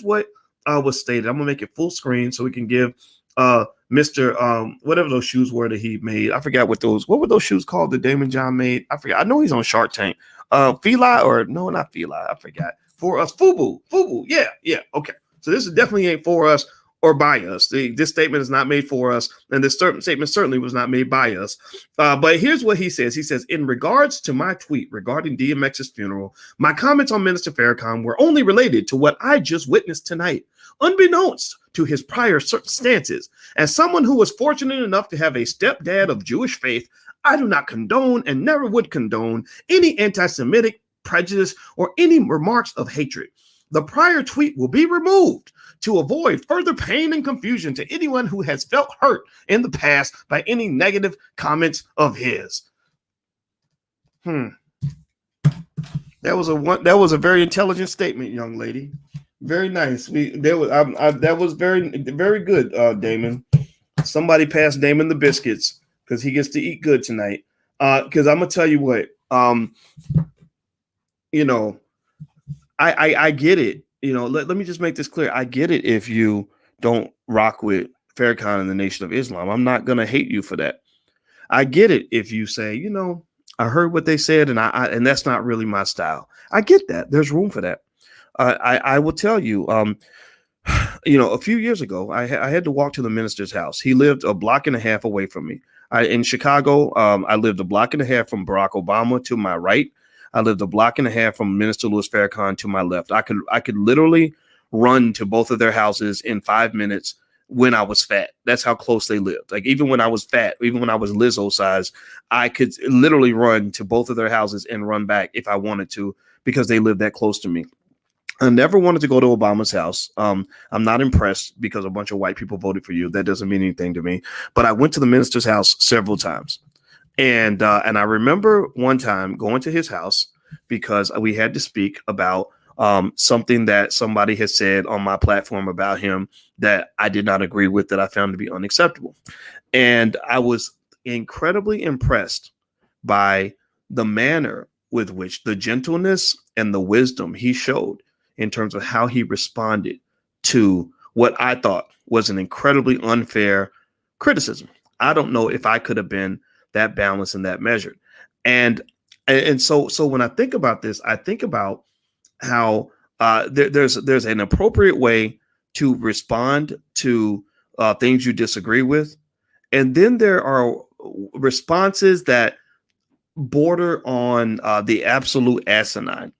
what was stated. I'm gonna make it full screen so we can give Mr. Whatever those shoes were that he made. I forgot what were those shoes called that Daymond John made. I forgot. I know he's on Shark Tank. Feli, or no, not Feli. I forgot. For us, Fubu. Yeah. Okay. So this is definitely ain't for us or by us. This statement is not made for us, and this statement certainly was not made by us. But here's what he says. He says, in regards to my tweet regarding DMX's funeral, my comments on Minister Farrakhan were only related to what I just witnessed tonight, unbeknownst to his prior stances. As someone who was fortunate enough to have a stepdad of Jewish faith, I do not condone and never would condone any anti-Semitic prejudice or any remarks of hatred. The prior tweet will be removed to avoid further pain and confusion to anyone who has felt hurt in the past by any negative comments of his. That was a very intelligent statement, young lady. Very nice. That was very, very good, Damon. Somebody pass Damon the biscuits, because he gets to eat good tonight. Because I'm gonna tell you what, I get it. Let me just make this clear. I get it if you don't rock with Farrakhan and the Nation of Islam. I'm not going to hate you for that. I get it if you say, I heard what they said, and that's not really my style. I get that. There's room for that. I will tell you, a few years ago, I had to walk to the minister's house. He lived a block and a half away from me. In Chicago, I lived a block and a half from Barack Obama to my right. I lived a block and a half from Minister Louis Farrakhan to my left. I could literally run to both of their houses in 5 minutes when I was fat. That's how close they lived. Like, even when I was fat, even when I was Lizzo size, I could literally run to both of their houses and run back if I wanted to, because they lived that close to me. I never wanted to go to Obama's house. I'm not impressed because a bunch of white people voted for you. That doesn't mean anything to me. But I went to the minister's house several times. And I remember one time going to his house because we had to speak about something that somebody had said on my platform about him that I did not agree with, that I found to be unacceptable. And I was incredibly impressed by the manner with which, the gentleness and the wisdom he showed in terms of how he responded to what I thought was an incredibly unfair criticism. I don't know if I could have been that balanced and that measured. And so when I think about this, I think about how there's an appropriate way to respond to things you disagree with. And then there are responses that border on the absolute asinine.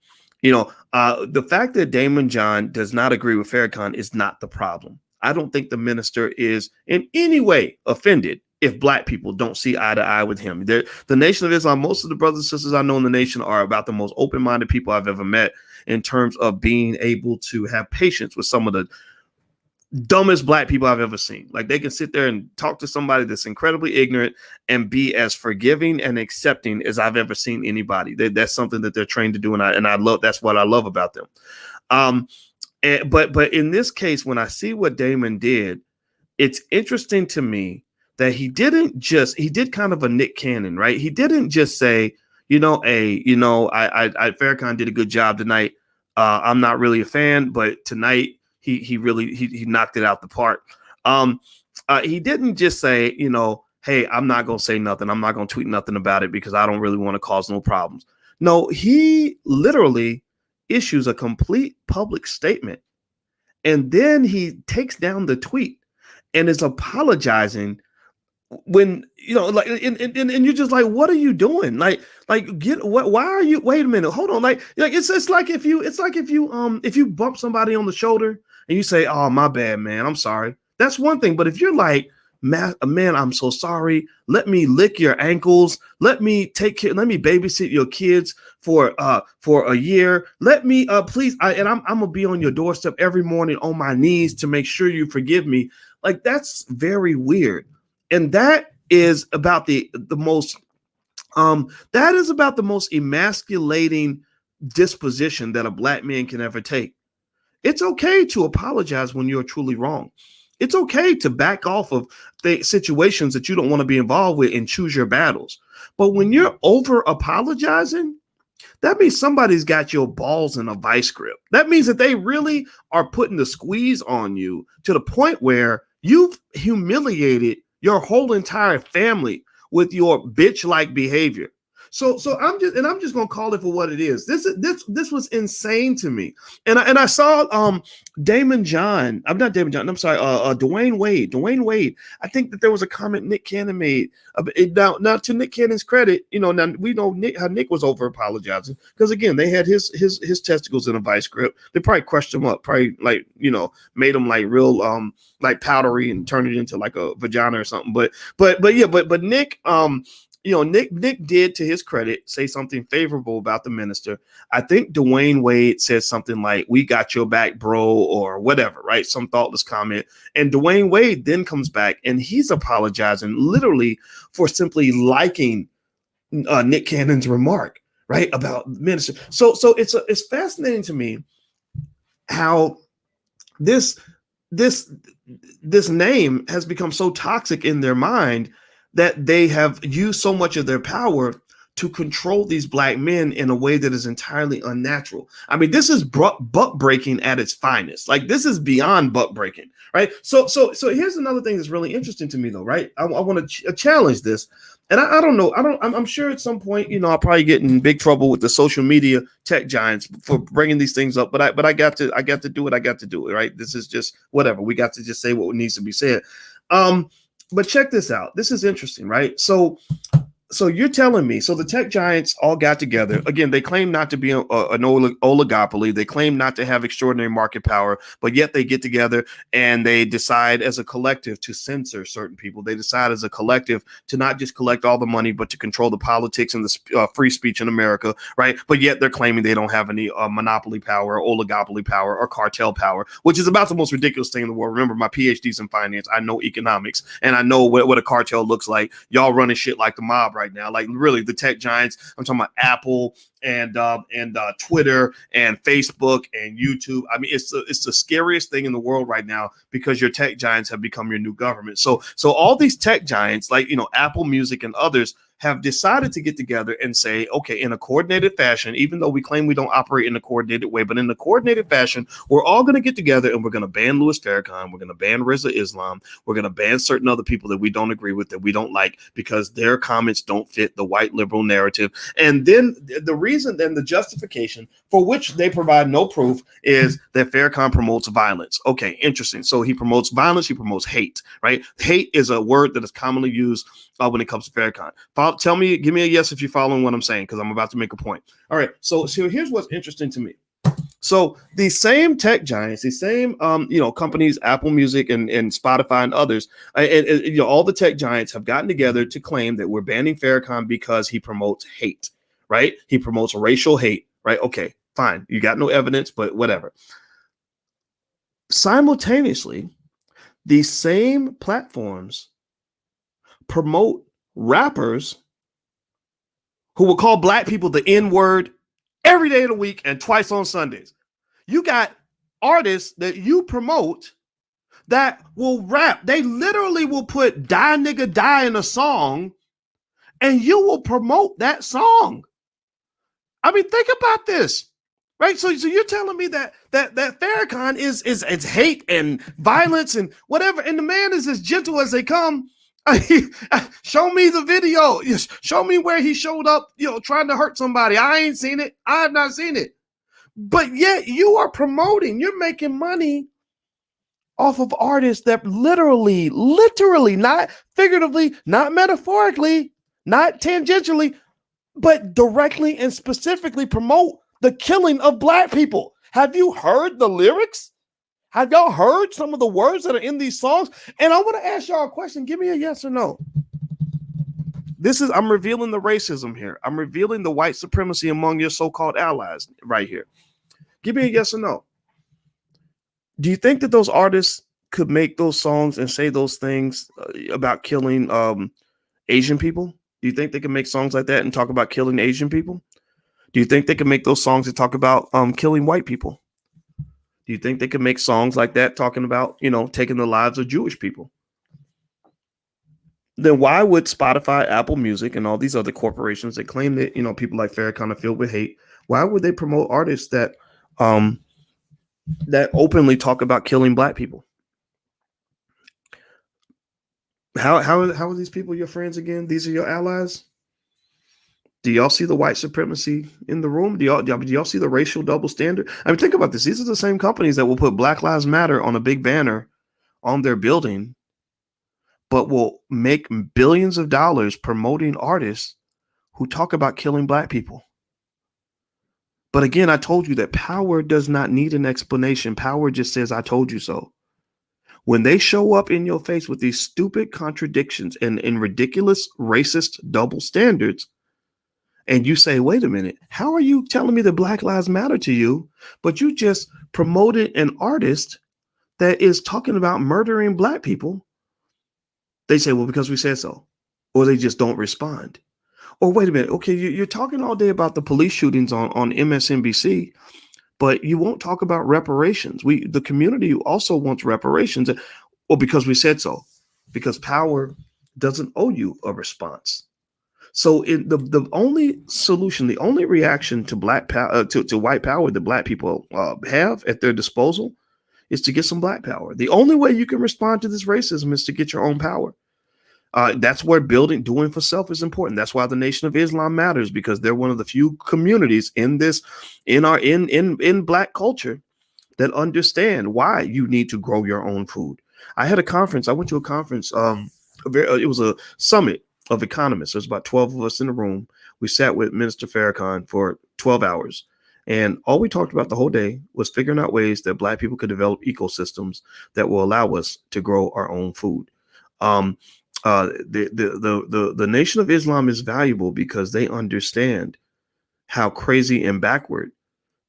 The fact that Daymond John does not agree with Farrakhan is not the problem. I don't think the minister is in any way offended if black people don't see eye to eye with him. The Nation of Islam, most of the brothers and sisters I know in the nation are about the most open-minded people I've ever met in terms of being able to have patience with some of the dumbest black people I've ever seen. Like, they can sit there and talk to somebody that's incredibly ignorant and be as forgiving and accepting as I've ever seen anybody. That's something that they're trained to do, and I love. That's what I love about them. But in this case, when I see what Daymond did, it's interesting to me that he did kind of a Nick Cannon, right? He didn't just say, Farrakhan did a good job tonight. I'm not really a fan, but tonight he really knocked it out the park. He didn't just say, hey, I'm not going to say nothing. I'm not going to tweet nothing about it because I don't really want to cause no problems. No, he literally issues a complete public statement. And then he takes down the tweet and is apologizing when, and you're just like, what are you doing? Why are you, wait a minute, hold on. It's like if you bump somebody on the shoulder and you say, oh, my bad, man, I'm sorry. That's one thing. But if you're like, man, I'm so sorry. Let me lick your ankles. Let me babysit your kids for a year. Let me, please. I'm going to be on your doorstep every morning on my knees to make sure you forgive me. Like, that's very weird. And that is about the most emasculating disposition that a black man can ever take. It's okay to apologize when you're truly wrong. It's okay to back off of the situations that you don't want to be involved with and choose your battles. But when you're over apologizing, that means somebody's got your balls in a vice grip. That means that they really are putting the squeeze on you to the point where you've humiliated your whole entire family with your bitch-like behavior. So I'm just gonna call it for what it is. This was insane to me. And I saw Daymond John. I'm not Daymond John. I'm sorry. Dwyane Wade. Dwyane Wade. I think that there was a comment Nick Cannon made. Now to Nick Cannon's credit, now we know Nick was over apologizing because again they had his testicles in a vice grip. They probably crushed him up. Probably made him like real like powdery and turned it into like a vagina or something. But Nick Nick did, to his credit, say something favorable about the minister. I think Dwyane Wade said something like, "We got your back, bro," or whatever, right? Some thoughtless comment. And Dwyane Wade then comes back and he's apologizing literally for simply liking Nick Cannon's remark, right, about minister. So it's fascinating to me how this name has become so toxic in their mind that they have used so much of their power to control these black men in a way that is entirely unnatural. I mean, this is buck breaking at its finest. Like, this is beyond buck breaking, right? So here's another thing that's really interesting to me, though, right? I want to challenge this, and I don't know. I'm sure at some point, I'll probably get in big trouble with the social media tech giants for bringing these things up. But I got to do it. I got to do it, right? This is just whatever. We got to just say what needs to be said. But check this out. This is interesting, right? So So you're telling me, so the tech giants all got together. Again, they claim not to be an oligopoly. They claim not to have extraordinary market power, but yet they get together and they decide as a collective to censor certain people. They decide as a collective to not just collect all the money, but to control the politics and the free speech in America, right? But yet they're claiming they don't have any monopoly power, or oligopoly power, or cartel power, which is about the most ridiculous thing in the world. Remember, my PhD's in finance. I know economics, and I know what a cartel looks like. Y'all running shit like the mob right now, like really the tech giants. I'm talking about Apple and Twitter and Facebook and YouTube. I mean, it's the scariest thing in the world right now because your tech giants have become your new government. So all these tech giants, like Apple Music and others, have decided to get together and say, okay, in a coordinated fashion, even though we claim we don't operate in a coordinated way, but in a coordinated fashion, we're all going to get together and we're going to ban Louis Farrakhan. We're going to ban Reza Islam. We're going to ban certain other people that we don't agree with, that we don't like, because their comments don't fit the white liberal narrative. And then the justification for which they provide no proof is that Farrakhan promotes violence. Okay, interesting. So he promotes violence. He promotes hate, right? Hate is a word that is commonly used when it comes to Farrakhan. Give me a yes if you're following what I'm saying, because I'm about to make a point. All right. So here's what's interesting to me. So these same tech giants, these same companies, Apple Music and Spotify and others, all the tech giants have gotten together to claim that we're banning Farrakhan because he promotes hate, right? He promotes racial hate, right? Okay, fine. You got no evidence, but whatever. Simultaneously, these same platforms promote rappers who will call black people the N-word every day of the week and twice on Sundays. You got artists that you promote that will rap. They literally will put "die nigga die" in a song, and you will promote that song. I mean, think about this, right? So you're telling me that Farrakhan is hate and violence and whatever, and the man is as gentle as they come. Show me the video. Show me where he showed up, trying to hurt somebody. I ain't seen it. I have not seen it. But yet you are promoting, you're making money off of artists that literally, not figuratively, not metaphorically, not tangentially, but directly and specifically promote the killing of black people. Have you heard the lyrics? Have y'all heard some of the words that are in these songs? And I want to ask y'all a question. Give me a yes or no. I'm revealing the racism here. I'm revealing the white supremacy among your so-called allies right here. Give me a yes or no. Do you think that those artists could make those songs and say those things about killing Asian people? Do you think they can make songs like that and talk about killing Asian people? Do you think they can make those songs and talk about killing white people? Do you think they can make songs like that talking about, taking the lives of Jewish people? Then why would Spotify, Apple Music, and all these other corporations that claim that, people like Farrakhan are filled with hate, why would they promote artists that openly talk about killing black people? How are these people your friends again? These are your allies? Do y'all see the white supremacy in the room? Do y'all see the racial double standard? I mean, think about this. These are the same companies that will put Black Lives Matter on a big banner on their building, but will make billions of dollars promoting artists who talk about killing black people. But again, I told you that power does not need an explanation. Power just says, I told you so. When they show up in your face with these stupid contradictions and ridiculous racist double standards, and you say, wait a minute, how are you telling me that Black Lives Matter to you, but you just promoted an artist that is talking about murdering black people? They say, well, because we said so. Or they just don't respond. Or wait a minute, okay, you're talking all day about the police shootings on MSNBC, but you won't talk about reparations. The community also wants reparations. Well, because we said so. Because power doesn't owe you a response. So the only solution, the only reaction to black power, to white power that black people have at their disposal is to get some black power. The only way you can respond to this racism is to get your own power. That's where doing for self is important. That's why the Nation of Islam matters, because they're one of the few communities in black culture that understand why you need to grow your own food. I went to a conference. It was a summit of economists. There's about 12 of us in the room. We sat with Minister Farrakhan for 12 hours. And all we talked about the whole day was figuring out ways that Black people could develop ecosystems that will allow us to grow our own food. The Nation of Islam is valuable because they understand how crazy and backward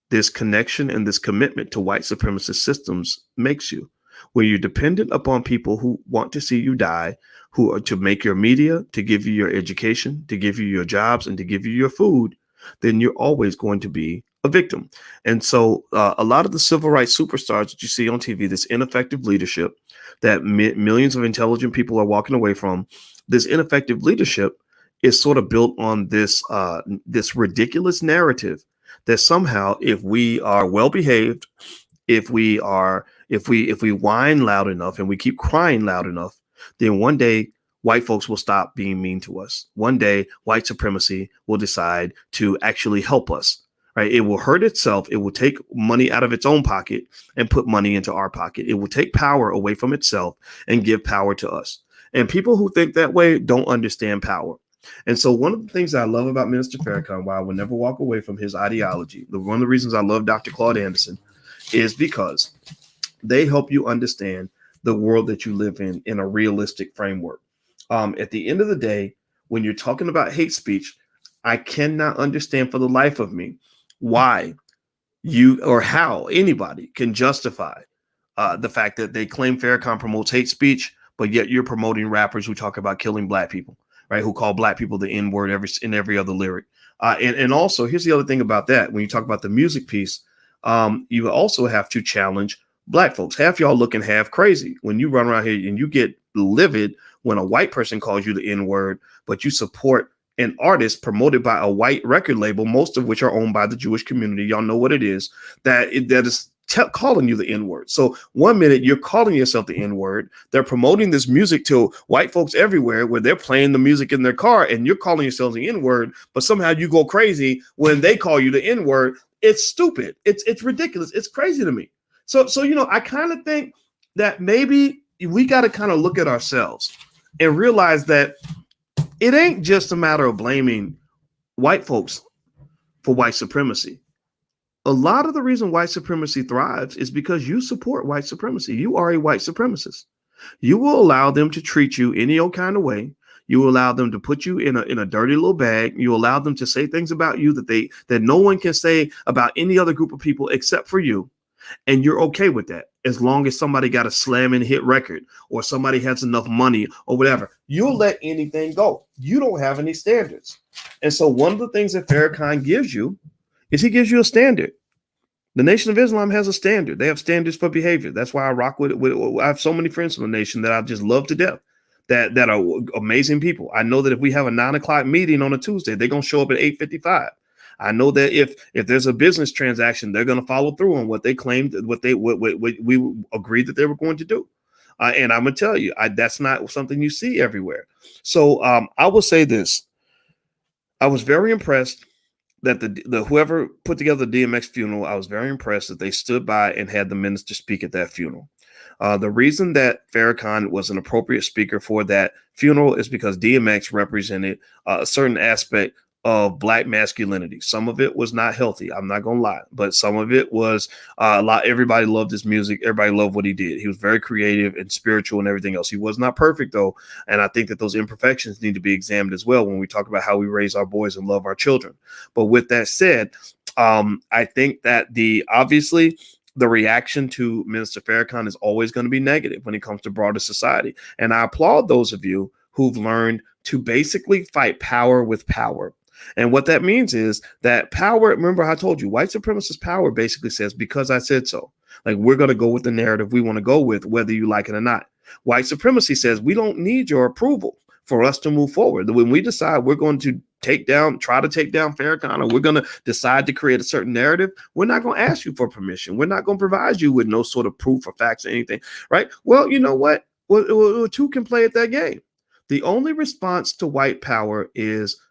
this connection and this commitment to white supremacist systems makes you, where you're dependent upon people who want to see you die, who are to make your media, to give you your education, to give you your jobs, and to give you your food. Then you're always going to be a victim. And so a lot of the civil rights superstars that you see on TV, this ineffective leadership that millions of intelligent people are walking away from, this ineffective leadership is sort of built on this this ridiculous narrative that somehow, if we are well behaved, if we whine loud enough and we keep crying loud enough, then one day white folks will stop being mean to us. One day white supremacy will decide to actually help us. Right? It will hurt itself. It will take money out of its own pocket and put money into our pocket. It will take power away from itself and give power to us. And people who think that way don't understand power. And so one of the things I love about Minister Farrakhan, why I will never walk away from his ideology, one of the reasons I love Dr. Claude Anderson, is because they help you understand the world that you live in a realistic framework. At the end of the day, when you're talking about hate speech, I cannot understand for the life of me why you or how anybody can justify the fact that they claim Farrakhan promotes hate speech, but yet you're promoting rappers who talk about killing Black people, right? Who call Black people the N-word in every other lyric. And also, here's the other thing about that. When you talk about the music piece, you also have to challenge Black folks. Half y'all looking half crazy when you run around here and you get livid when a white person calls you the N-word, but you support an artist promoted by a white record label, most of which are owned by the Jewish community. Y'all know what it is that is calling you the N-word. So 1 minute you're calling yourself the N-word. They're promoting this music to white folks everywhere where they're playing the music in their car and you're calling yourselves the N-word, but somehow you go crazy when they call you the N-word. It's stupid. It's ridiculous. It's crazy to me. So I kind of think that maybe we got to kind of look at ourselves and realize that it ain't just a matter of blaming white folks for white supremacy. A lot of the reason white supremacy thrives is because you support white supremacy. You are a white supremacist. You will allow them to treat you any old kind of way. You will allow them to put you in a dirty little bag. You allow them to say things about you that no one can say about any other group of people except for you. And you're okay with that as long as somebody got a slam and hit record or somebody has enough money or whatever. You'll let anything go. You don't have any standards. And so one of the things that Farrakhan gives you is he gives you a standard. The Nation of Islam has a standard. They have standards for behavior. That's why I rock with it. I have so many friends from the nation that I just love to death that are amazing people. I know that if we have a 9 o'clock meeting on a Tuesday, they're going to show up at 8:55. I know that if there's a business transaction, they're going to follow through on what they claimed, what we agreed that they were going to do. And I'm going to tell you, that's not something you see everywhere. So I will say this. I was very impressed that the whoever put together the DMX funeral, I was very impressed that they stood by and had the minister speak at that funeral. The reason that Farrakhan was an appropriate speaker for that funeral is because DMX represented a certain aspect of Black masculinity. Some of it was not healthy. I'm not going to lie, but some of it was a lot. Everybody loved his music. Everybody loved what he did. He was very creative and spiritual and everything else. He was not perfect though. And I think that those imperfections need to be examined as well when we talk about how we raise our boys and love our children. But with that said, I think that obviously the reaction to Minister Farrakhan is always going to be negative when it comes to broader society. And I applaud those of you who've learned to basically fight power with power. And what that means is that power, remember I told you, white supremacist power basically says, because I said so. Like, we're going to go with the narrative we want to go with, whether you like it or not. White supremacy says we don't need your approval for us to move forward. When we decide we're going to try to take down Farrakhan, or we're going to decide to create a certain narrative, we're not going to ask you for permission. We're not going to provide you with no sort of proof or facts or anything, right? Well, you know what? Well, two can play at that game. The only response to white power is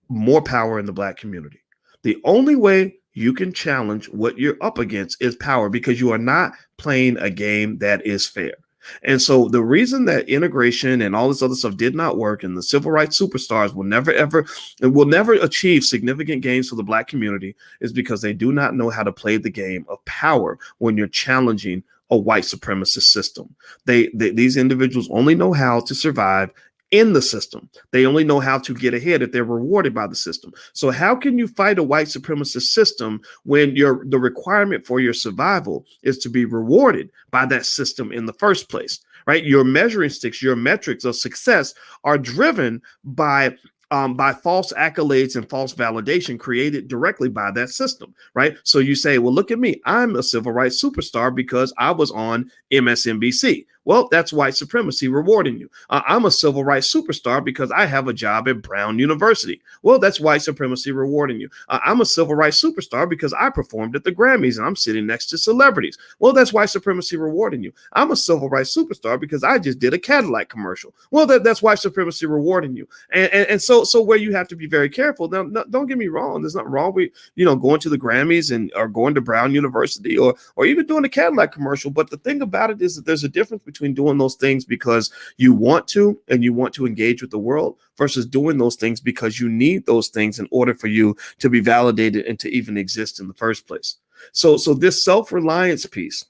more power in the Black community. The only way you can challenge what you're up against is power, because you are not playing a game that is fair. And so the reason that integration and all this other stuff did not work, and the civil rights superstars will never achieve significant gains for the Black community, is because they do not know how to play the game of power when you're challenging a white supremacist system. These individuals only know how to survive in the system. They only know how to get ahead if they're rewarded by the system. So how can you fight a white supremacist system when the requirement for your survival is to be rewarded by that system in the first place, right? Your measuring sticks, your metrics of success are driven by false accolades and false validation created directly by that system, right? So you say, well, look at me. I'm a civil rights superstar because I was on MSNBC. Well, that's white supremacy rewarding you. I'm a civil rights superstar because I have a job at Brown University. Well, that's white supremacy rewarding you. I'm a civil rights superstar because I performed at the Grammys and I'm sitting next to celebrities. Well, that's white supremacy rewarding you. I'm a civil rights superstar because I just did a Cadillac commercial. Well, that's white supremacy rewarding you. And so where you have to be very careful. Now, don't get me wrong. There's nothing wrong with, going to the Grammys or going to Brown University or even doing a Cadillac commercial. But the thing about it is that there's a difference between doing those things because you want to and you want to engage with the world versus doing those things because you need those things in order for you to be validated and to even exist in the first place. So this self-reliance piece,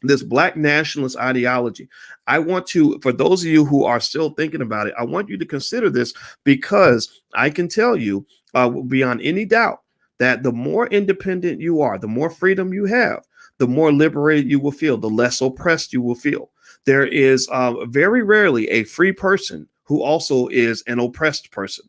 this Black nationalist ideology, I want to, for those of you who are still thinking about it, I want you to consider this, because I can tell you beyond any doubt that the more independent you are, the more freedom you have, the more liberated you will feel, the less oppressed you will feel. There is very rarely a free person who also is an oppressed person,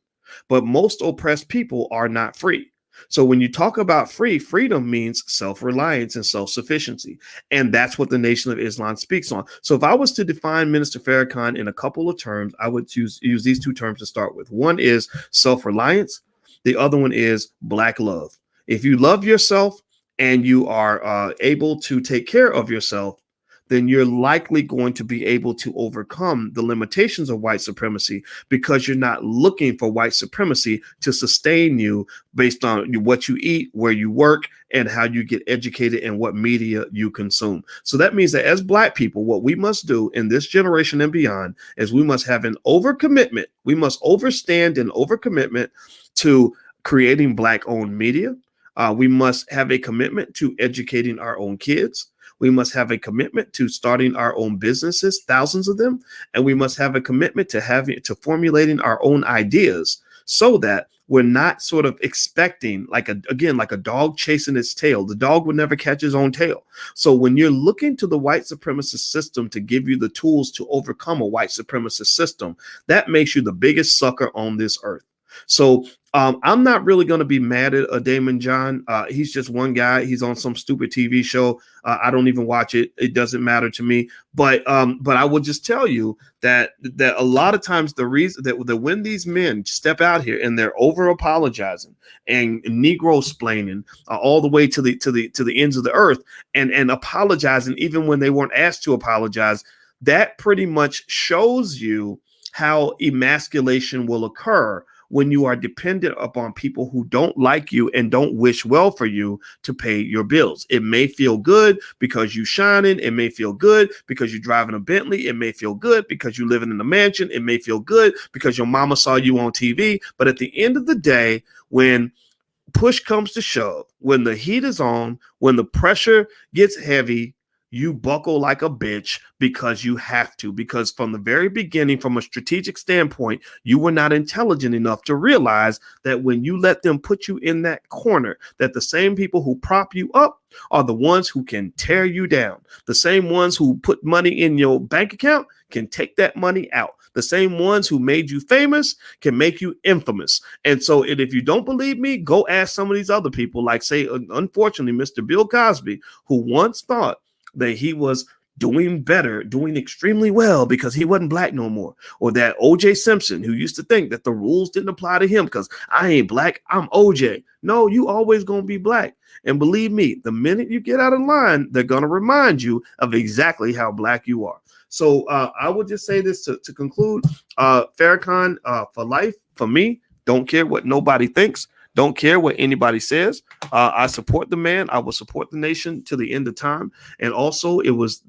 but most oppressed people are not free. So when you talk about freedom means self-reliance and self-sufficiency. And that's what the Nation of Islam speaks on. So if I was to define Minister Farrakhan in a couple of terms, I would use these two terms to start with. One is self-reliance. The other one is Black love. If you love yourself and you are able to take care of yourself, then you're likely going to be able to overcome the limitations of white supremacy, because you're not looking for white supremacy to sustain you based on what you eat, where you work, and how you get educated and what media you consume. So that means that as Black people, what we must do in this generation and beyond is we must have an overcommitment. We must overstand an overcommitment to creating Black-owned media. We must have a commitment to educating our own kids. We must have a commitment to starting our own businesses, thousands of them, and we must have a commitment to formulating our own ideas, so that we're not sort of expecting like a dog chasing its tail. The dog would never catch his own tail. So when you're looking to the white supremacist system to give you the tools to overcome a white supremacist system, that makes you the biggest sucker on this earth. So I'm not really going to be mad at Daymond John. He's just one guy. He's on some stupid TV show. I don't even watch it. It doesn't matter to me. But I will just tell you that a lot of times the reason that when these men step out here and they're over apologizing and Negro splaining all the way to the ends of the earth and apologizing even when they weren't asked to apologize, that pretty much shows you how emasculation will occur when you are dependent upon people who don't like you and don't wish well for you to pay your bills. It may feel good because you shining. It may feel good because you're driving a Bentley. It may feel good because you're living in a mansion. It may feel good because your mama saw you on TV. But at the end of the day, when push comes to shove, when the heat is on, when the pressure gets heavy, you buckle like a bitch because you have to, because from the very beginning, from a strategic standpoint, you were not intelligent enough to realize that when you let them put you in that corner, that the same people who prop you up are the ones who can tear you down. The same ones who put money in your bank account can take that money out. The same ones who made you famous can make you infamous. And so if you don't believe me, go ask some of these other people, like, say, unfortunately, Mr. Bill Cosby, who once thought that he was doing better, doing extremely well because he wasn't Black no more. Or that O.J. Simpson, who used to think that the rules didn't apply to him because I ain't Black, I'm O.J. No, you always going to be Black. And believe me, the minute you get out of line, they're going to remind you of exactly how Black you are. So I would just say this to conclude. Farrakhan for life, for me, don't care what nobody thinks. Don't care what anybody says. I support the man. I will support the nation to the end of time. And also, it was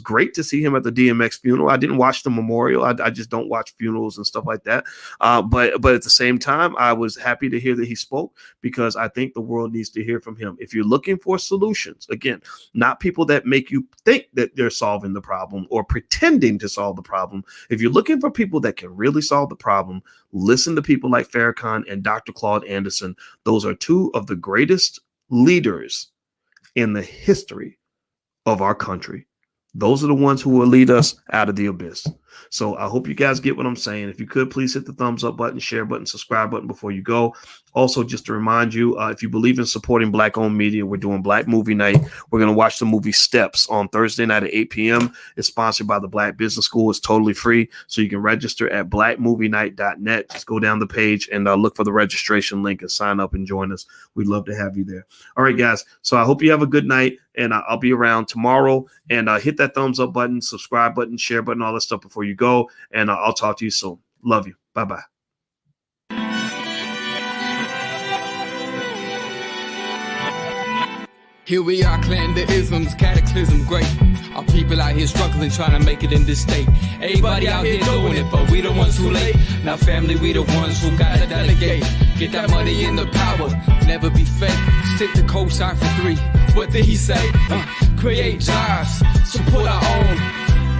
great to see him at the DMX funeral. I didn't watch the memorial. I just don't watch funerals and stuff like that. But at the same time, I was happy to hear that he spoke, because I think the world needs to hear from him. If you're looking for solutions, again, not people that make you think that they're solving the problem or pretending to solve the problem. If you're looking for people that can really solve the problem, listen to people like Farrakhan and Dr. Claude Anderson. Those are two of the greatest leaders in the history of our country. Those are the ones who will lead us out of the abyss. So I hope you guys get what I'm saying. If you could, please hit the thumbs up button, share button, subscribe button before you go. Also, just to remind you, if you believe in supporting Black-owned media, we're doing Black Movie Night. We're going to watch the movie Steps on Thursday night at 8 p.m. It's sponsored by the Black Business School. It's totally free, so you can register at blackmovienight.net. Just go down the page and look for the registration link and sign up and join us. We'd love to have you there. All right, guys. So I hope you have a good night, and I'll be around tomorrow. And hit that thumbs up button, subscribe button, share button, all that stuff before you go. And I'll talk to you soon. Love you. Bye-bye. Here we are, clan the isms, cataclysm great. Our people out here struggling, trying to make it in this state. Everybody out here doing it, but we the ones who late. Now family, we the ones who gotta delegate. Get that money in the power, never be fake. Stick to cosign for 3. What did he say? Create jobs, support our own.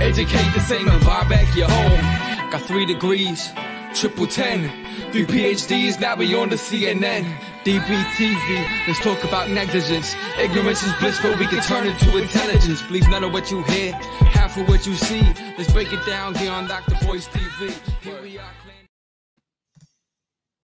Educate the same and buy back your home. Got 3 degrees, triple 10. 3 PhDs, now we on the CNN. DBTV, let's talk about negligence. Ignorance is bliss, but we can turn it to intelligence. Believe none of what you hear, half of what you see. Let's break it down here on Dr. Boyce TV. Here we are.